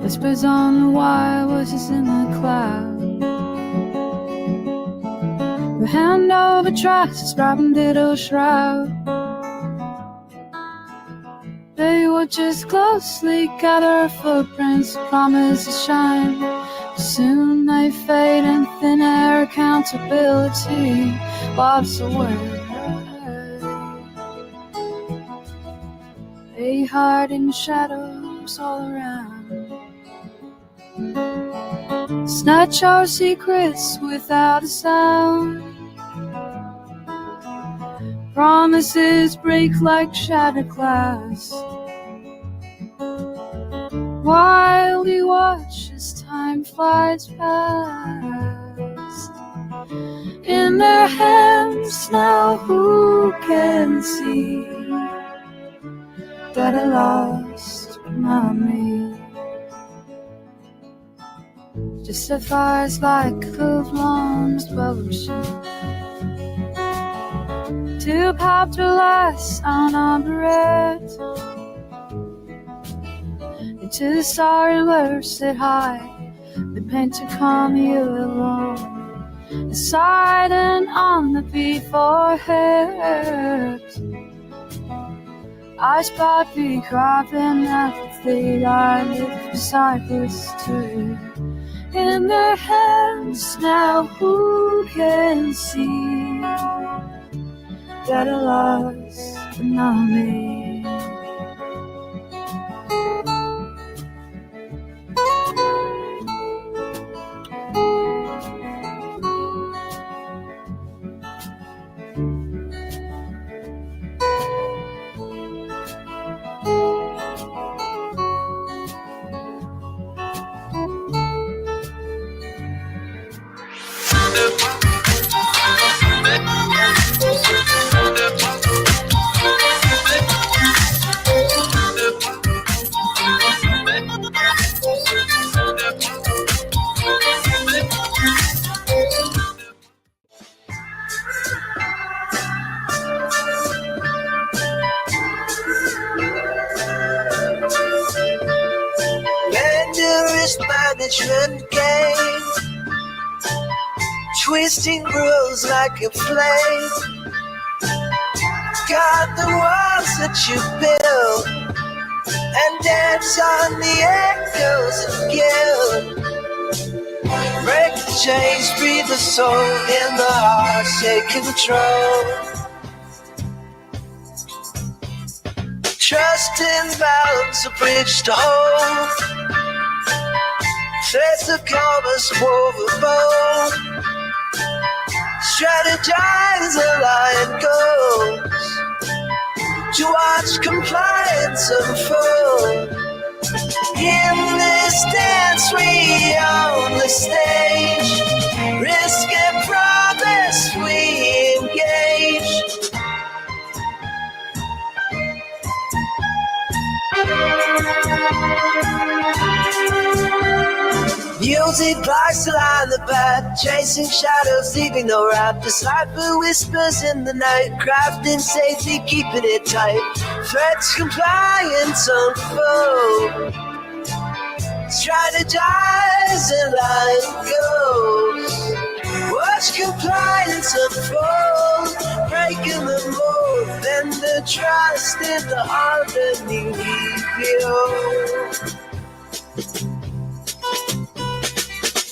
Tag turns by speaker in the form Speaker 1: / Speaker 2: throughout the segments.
Speaker 1: Whispers on the wire, voices in the cloud. The hand over trust is wrapping ditto shroud. They watch us closely, gather footprints, promise to shine. Soon they fade in thin air, accountability wipes away. They hide in shadows all around. Snatch our secrets without a sound. Promises break like shattered glass. While we watch as time flies past. In their hands now, who can see that I lost but not me? Justifies like a blonde bubble machine. To capitalize on our breath. Into the starry words that hide. They paint to calm you alone. A silent on the beat forehead. I spot me cropping apathy. I live beside this tree. In their hands now, who can see that I lost but not me?
Speaker 2: Management game, twisting rules like a flame. Got the walls that you build and dance on the echoes of guilt. Break the chains, breathe the soul in the heart, take control. Trust in bounds, a bridge to hold. Threads of commerce wove a bow. Strategize, align goals to watch compliance unfold. In this dance we own the stage. Risk and promise we engage. Music blocks the line, the path, chasing shadows, leaving no wrap. Decipher whispers in the night, crafting safety, keeping it tight. Threats, compliance unfold. Strategize and line goes. Watch compliance unfold, breaking the mold, then the trust in the harmony we build.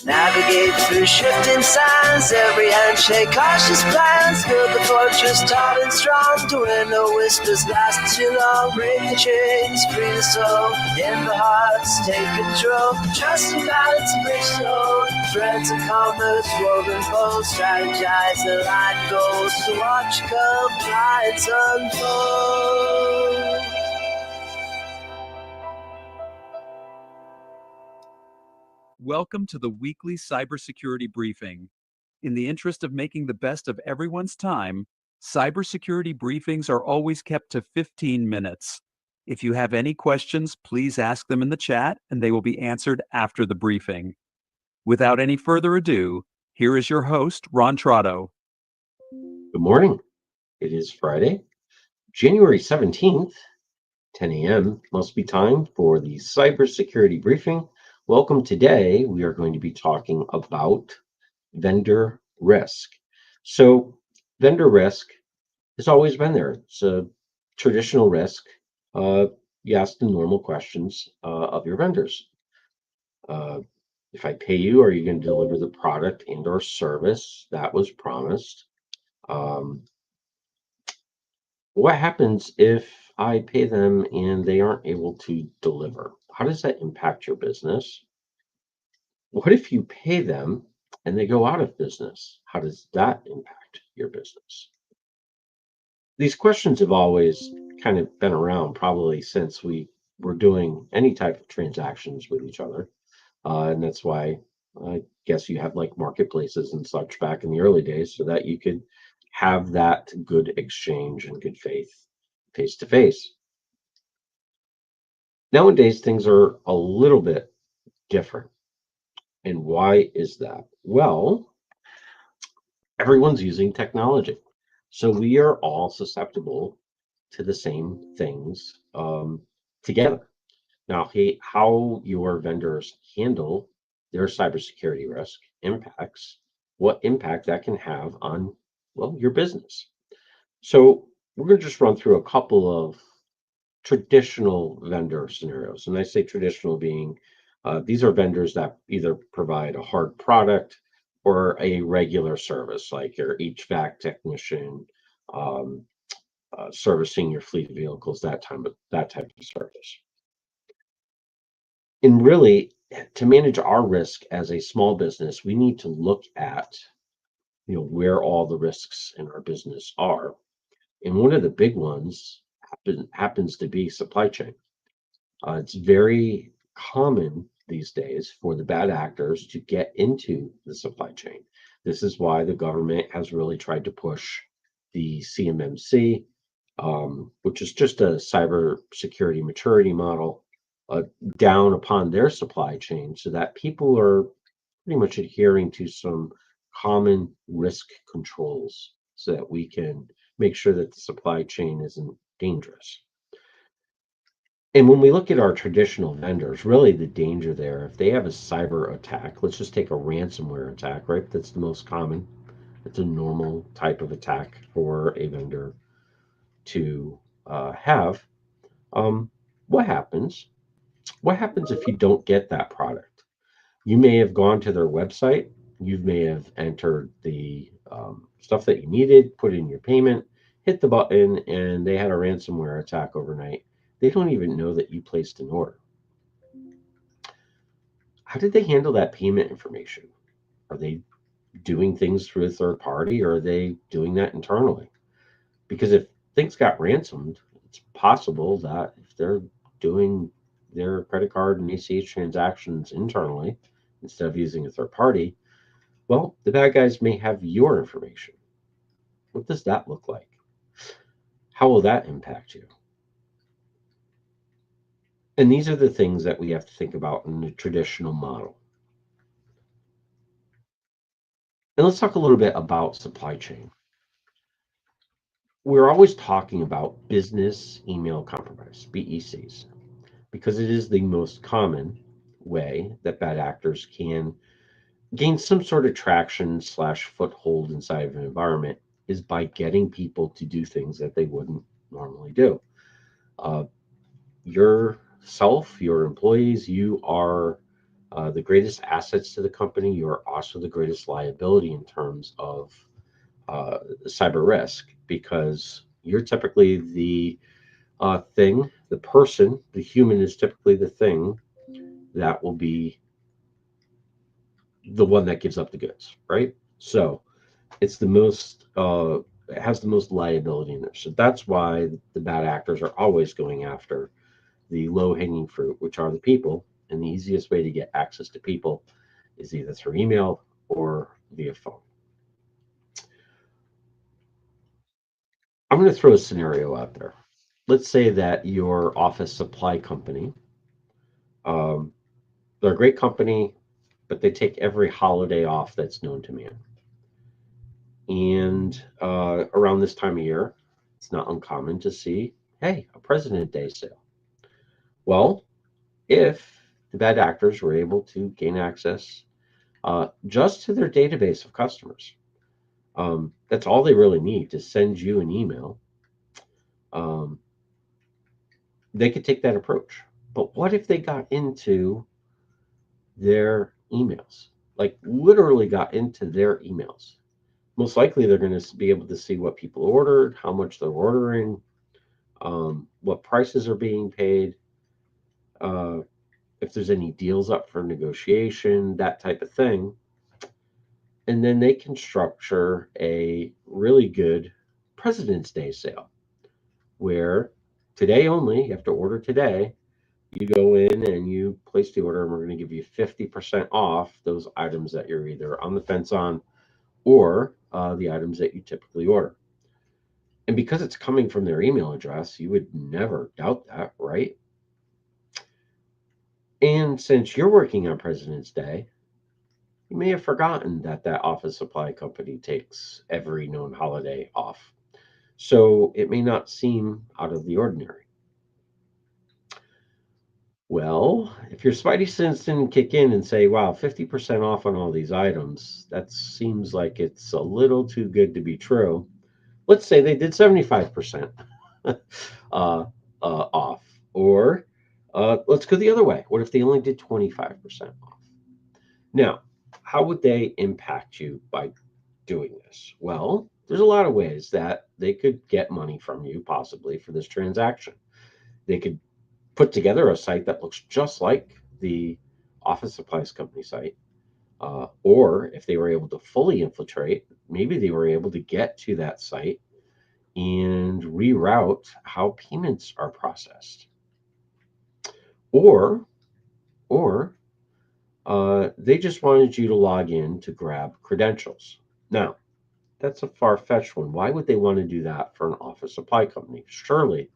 Speaker 2: Navigate through shifting sands, every handshake, cautious plans. Build the fortress tall and strong, to where no whispers last too long. Break the chains, free the soul, in the hearts, take control. Trust and balance, bridge to hold. Threads of commerce, woven bold. Strategize, align goals, to watch compliance unfold.
Speaker 3: Welcome to the weekly cybersecurity briefing. In the interest of making the best of everyone's time, cybersecurity briefings are always kept to 15 minutes. If you have any questions, please ask them in the chat and they will be answered after the briefing. Without any further ado, here is your host, Ron Trotto.
Speaker 4: Good morning. It is Friday, January 17th, 10 a.m. must be time for the cybersecurity briefing Welcome. Today, we are going to be talking about vendor risk. So, vendor risk has always been there. It's a traditional risk. Uh, you ask the normal questions of your vendors. Uh, if I pay you, are you going to deliver the product and or service that was promised? Um, what happens if I pay them and they aren't able to deliver? How does that impact your business? What if you pay them and they go out of business? How does that impact your business? These questions have always kind of been around probably since we were doing any type of transactions with each other. And that's why I guess you have like marketplaces and such back in the early days so that you could have that good exchange and good faith face to face. Nowadays, things are a little bit different. And why is that? Well, everyone's using technology. So we are all susceptible to the same things together. Now, how your vendors handle their cybersecurity risk impacts what impact that can have on, well, your business. So we're going to just run through a couple of traditional vendor scenarios. And I say traditional being these are vendors that either provide a hard product or a regular service, like your HVAC technician, um, servicing your fleet of vehicles, that type of service. And really, to manage our risk as a small business, we need to look at where all the risks in our business are. And one of the big ones happens to be supply chain. It's very common these days for the bad actors to get into the supply chain. This is why the government has really tried to push the CMMC, which is just a cybersecurity maturity model, uh, down upon their supply chain so that people are pretty much adhering to some common risk controls so that we can make sure that the supply chain isn't dangerous. And when we look at our traditional vendors, really the danger there, if they have a cyber attack, let's just take a ransomware attack, right? That's the most common. It's a normal type of attack for a vendor to have. Um, what happens? What happens if you don't get that product? You may have gone to their website, you may have entered the stuff that you needed, put in your payment, hit the button, and they had a ransomware attack overnight. They don't even know that you placed an order. How did they handle that payment information? Are they doing things through a third party or are they doing that internally? Because if things got ransomed, it's possible that if they're doing their credit card and ACH transactions internally instead of using a third party, well, the bad guys may have your information. What does that look like? How will that impact you? And these are the things that we have to think about in the traditional model. And let's talk a little bit about supply chain. We're always talking about business email compromise, BECs, because it is the most common way that bad actors can gain some sort of traction slash foothold inside of an environment is by getting people to do things that they wouldn't normally do. Uh, Yourself, your employees, you are the greatest assets to the company. You are also the greatest liability in terms of cyber risk because you're typically the person, the human is typically the thing that will be the one that gives up the goods, right? So it's it has the most liability in there. So that's why the bad actors are always going after the low hanging fruit, which are the people. And the easiest way to get access to people is either through email or via phone. I'm going to throw a scenario out there. Let's say that your office supply company, um, they're a great company, but they take every holiday off that's known to man. And around this time of year, it's not uncommon to see, hey, a President Day sale. Well, if the bad actors were able to gain access just to their database of customers. That's all they really need to send you an email. Um, they could take that approach. But what if they got into their emails? Like literally got into their emails. Most likely they're going to be able to see what people ordered, how much they're ordering, what prices are being paid, uh, if there's any deals up for negotiation, that type of thing. And then they can structure a really good President's Day sale where today only, you have to order today. You go in and you place the order, and we're going to give you 50% off those items that you're either on the fence on or the items that you typically order. And because it's coming from their email address, you would never doubt that, right? And since you're working on President's Day, you may have forgotten that that office supply company takes every known holiday off. So it may not seem out of the ordinary. Well, if your spidey sense didn't kick in and say, wow, 50% off on all these items, that seems like it's a little too good to be true. Let's say they did 75% off. Or let's go the other way. What if they only did 25% off? Now, how would they impact you by doing this? Well, there's a lot of ways that they could get money from you, possibly, for this transaction. They could put together a site that looks just like the office supplies company site. Or if they were able to fully infiltrate, maybe they were able to get to that site and reroute how payments are processed. Or, or they just wanted you to log in to grab credentials. Now, that's a far-fetched one. Why would they want to do that for an office supply company? Surely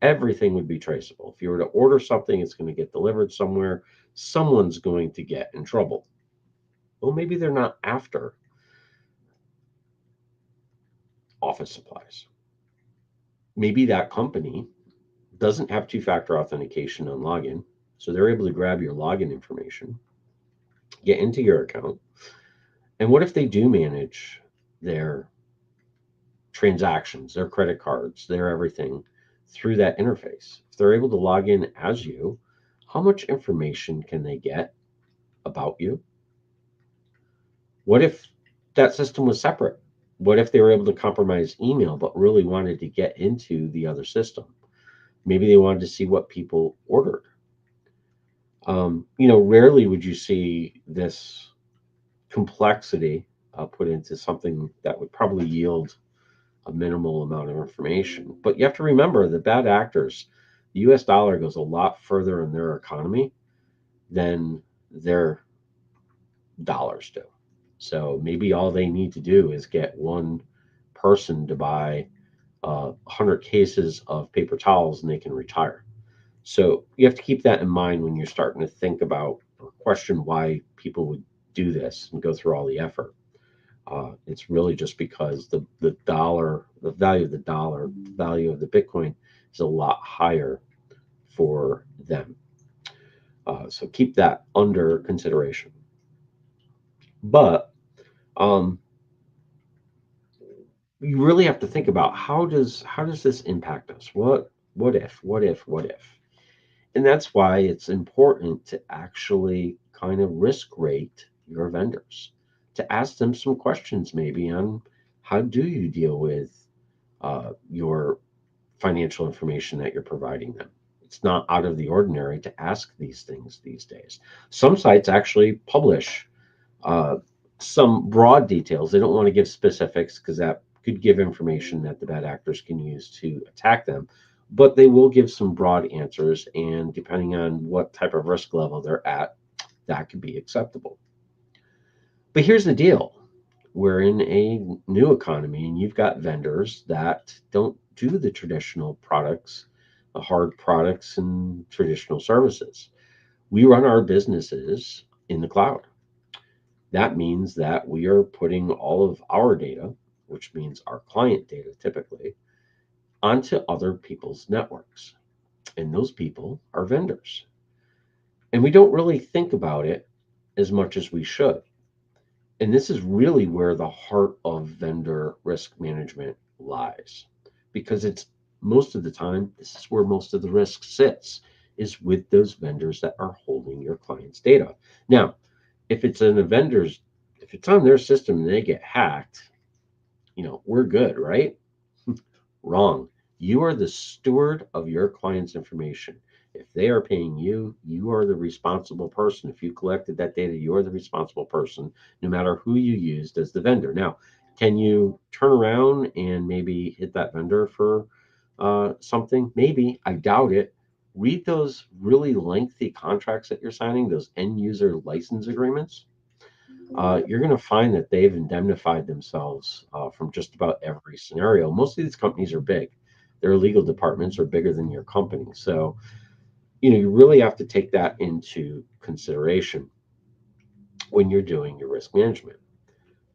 Speaker 4: everything would be traceable. If you were to order something, it's going to get delivered somewhere. Someone's going to get in trouble. Well, maybe they're not after office supplies. Maybe that company doesn't have two-factor authentication on login, so they're able to grab your login information, get into your account. And what if they do manage their transactions, their credit cards, their everything through that interface? If they're able to log in as you, how much information can they get about you? What if that system was separate? What if they were able to compromise email but really wanted to get into the other system? Maybe they wanted to see what people ordered. Rarely would you see this complexity put into something that would probably yield a minimal amount of information. But you have to remember the bad actors, the US dollar goes a lot further in their economy than their dollars do. So maybe all they need to do is get one person to buy 100 cases of paper towels and they can retire. So you have to keep that in mind when you're starting to think about or question why people would do this and go through all the effort. It's really just because the dollar, the value of the dollar, the value of the Bitcoin is a lot higher for them. So keep that under consideration. But um, you really have to think about how does this impact us? What if? And that's why it's important to actually kind of risk rate your vendors, to ask them some questions maybe on how do you deal with your financial information that you're providing them. It's not out of the ordinary to ask these things these days. Some sites actually publish uh, some broad details. They don't want to give specifics because that could give information that the bad actors can use to attack them. But they will give some broad answers, and depending on what type of risk level they're at, that could be acceptable. But here's the deal. We're in a new economy, and you've got vendors that don't do the traditional products, the hard products, and traditional services. We run our businesses in the cloud. That means that we are putting all of our data, which means our client data typically, onto other people's networks. And those people are vendors. And we don't really think about it as much as we should. And this is really where the heart of vendor risk management lies, because it's most of the time, this is where most of the risk sits, is with those vendors that are holding your client's data. Now, if it's in a vendor's, if it's on their system and they get hacked, we're good, right? Wrong. You are the steward of your client's information. If they are paying you, you are the responsible person. If you collected that data, you are the responsible person, no matter who you used as the vendor. Now, can you turn around and maybe hit that vendor for something? Maybe. I doubt it. Read those really lengthy contracts that you're signing, those end user license agreements. You're going to find that they've indemnified themselves from just about every scenario. Most of these companies are big. Their legal departments are bigger than your company. So, you really have to take that into consideration when you're doing your risk management.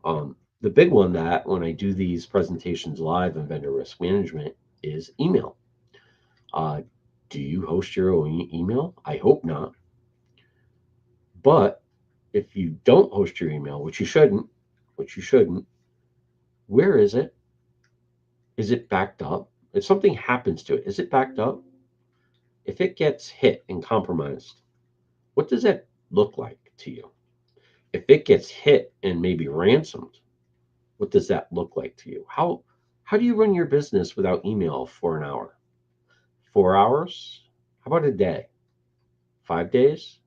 Speaker 4: The big one that when I do these presentations live on vendor risk management is email. Uh, do you host your own email? I hope not. But if you don't host your email, which you shouldn't, where is it? Is it backed up? If something happens to it, is it backed up? If it gets hit and compromised, what does that look like to you? If it gets hit and maybe ransomed, what does that look like to you? How do you run your business without email for an hour? 4 hours? How about a day? 5 days?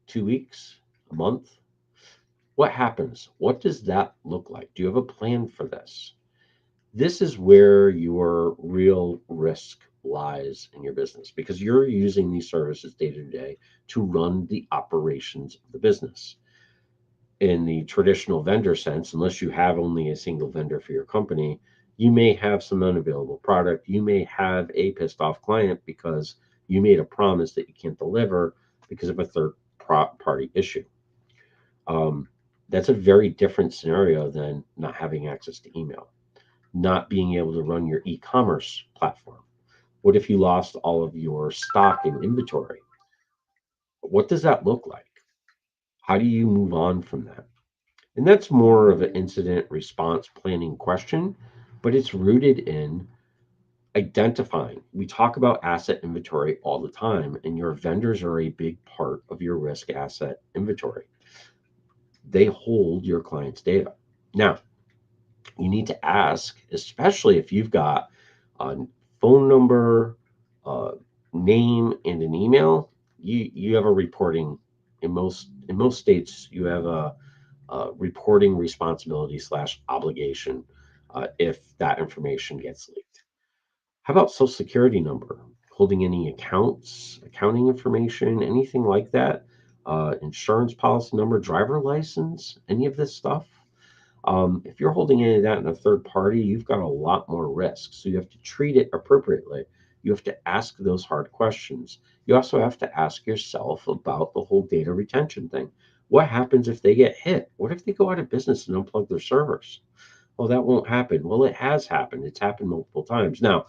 Speaker 4: 2 weeks? A month? What happens? What does that look like? Do you have a plan for this? This is where your real risk lies in your business, because you're using these services day to day to run the operations of the business. In the traditional vendor sense, unless you have only a single vendor for your company, you may have some unavailable product. You may have a pissed off client because you made a promise that you can't deliver because of a third party issue. Um, that's a very different scenario than not having access to email, not being able to run your e-commerce platform. What if you lost all of your stock and inventory? What does that look like? How do you move on from that? And that's more of an incident response planning question, but it's rooted in identifying. We talk about asset inventory all the time, and your vendors are a big part of your risk asset inventory. They hold your client's data. Now, you need to ask, especially if you've got a phone number, a name, and an email. You have a reporting, in most states. You have a reporting responsibility slash obligation if that information gets leaked. How about social security number? Holding any accounts, accounting information, anything like that? Insurance policy number, driver license, any of this stuff? If you're holding any of that in a third party, you've got a lot more risk. So you have to treat it appropriately. You have to ask those hard questions. You also have to ask yourself about the whole data retention thing. What happens if they get hit? What if they go out of business and unplug their servers? Well, that won't happen. Well, it has happened. It's happened multiple times. Now,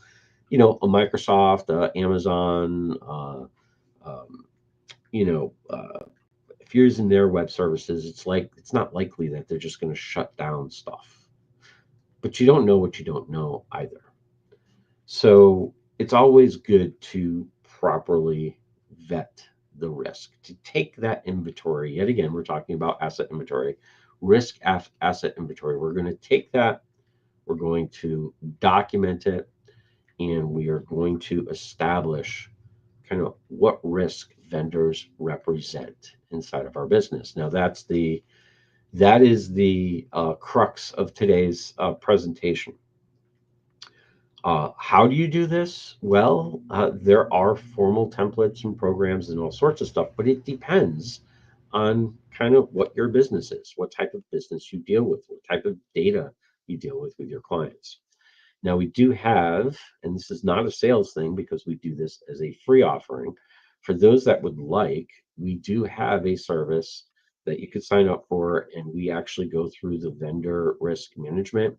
Speaker 4: a Microsoft, Amazon, um, you know, uh, if you're using their web services, it's not likely that they're just going to shut down stuff. But you don't know what you don't know either. So it's always good to properly vet the risk, to take that inventory. Yet again, we're talking about asset inventory, asset inventory. We're going to take that, we're going to document it, and we are going to establish kind of what risk vendors represent inside of our business. Now, that is the crux of today's presentation. How do you do this? Well, there are formal templates and programs and all sorts of stuff, but it depends on kind of what your business is, what type of business you deal with, what type of data you deal with your clients. Now, we do have, and this is not a sales thing because we do this as a free offering. For those that would like, we do have a service that you could sign up for, and we actually go through the vendor risk management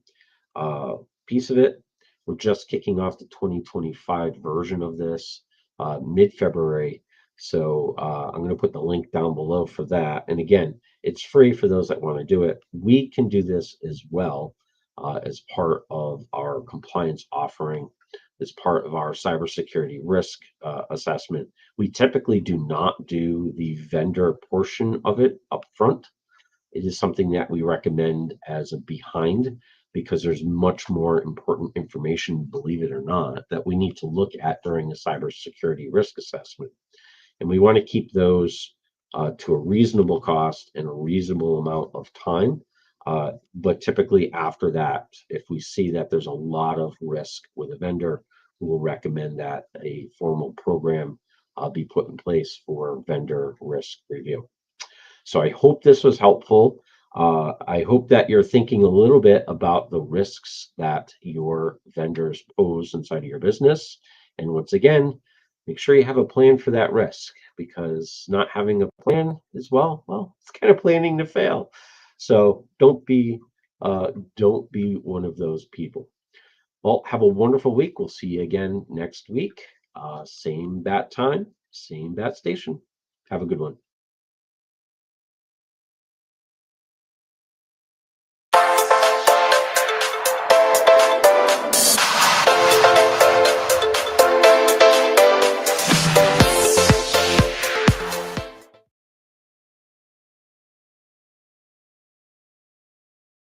Speaker 4: uh, piece of it. We're just kicking off the 2025 version of this mid February. So I'm going to put the link down below for that. And again, it's free for those that want to do it. We can do this as well as part of our compliance offering, as part of our cybersecurity risk assessment. We typically do not do the vendor portion of it up front. It is something that we recommend as a behind, because there's much more important information, believe it or not, that we need to look at during the cybersecurity risk assessment. And we want to keep those to a reasonable cost and a reasonable amount of time. But typically after that, if we see that there's a lot of risk with a vendor, we will recommend that a formal program be put in place for vendor risk review. So I hope this was helpful. I hope that you're thinking a little bit about the risks that your vendors pose inside of your business. And once again, make sure you have a plan for that risk, because not having a plan is, well, it's kind of planning to fail. So don't be one of those people. Well, have a wonderful week. We'll see you again next week. Same bat time, same bat station. Have a good one.